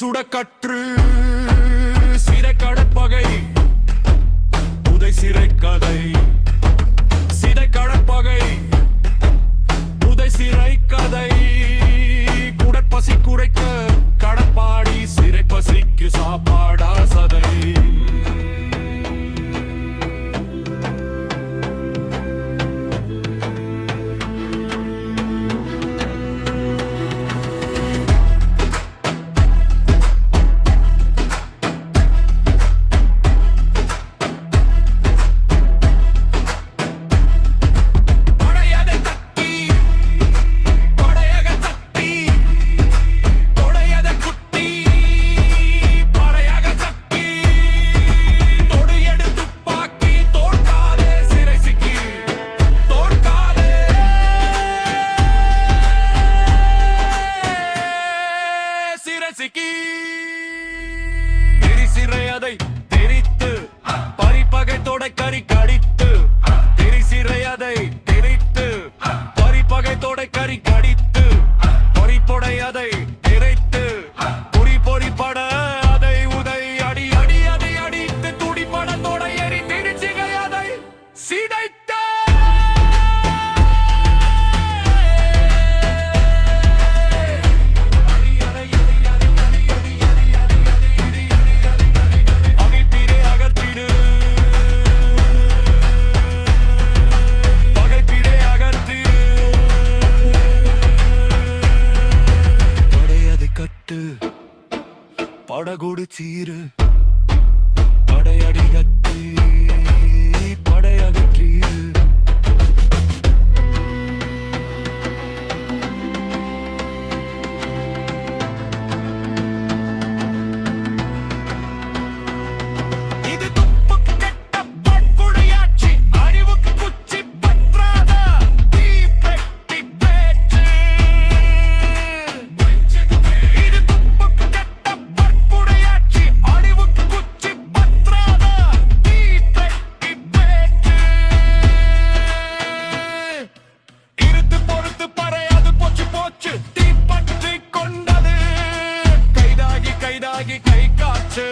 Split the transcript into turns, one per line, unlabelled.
சுடக்கற்று சிறை கடற்பகை புதை சிறை கதை சிறை கடற்பகை புதை சிறை கதை குடற்பசி குறைக்க கடப்பாடி சிறை பசிக்கு சாப்பாடா சதை சிறையதை தெரித்து பறிப்பகை தொடை கறி கடித்து சிறையதை தெரித்து பறிப்பகை தொடை கறி கடித்து பொறிப்பொடையதை திரைத்து பொறி பொறிப்பட அதை உதை அடி அடி அதை அடித்து துடிப்பட தொடை எறி திரிச்சிகை அதை சிதைத்த படகுடு சீரு படையடிகத்தி படையகற்றீரு இது துப்பு கெட்ட பட்குடியாட்சி அறிவுக்கு குச்சி பற்றாத தீப்பெட்டி பேச்சு இது துப்பு கெட்ட பட்குடியாட்சி அறிவுக்கு குச்சி பற்றாத தீப்பெட்டி பேச்சு இருத்து பொறுத்து பறையாது போச்சு போச்சு தீப்பற்றி கொண்டது கைதாகி கைதாகி கை காற்று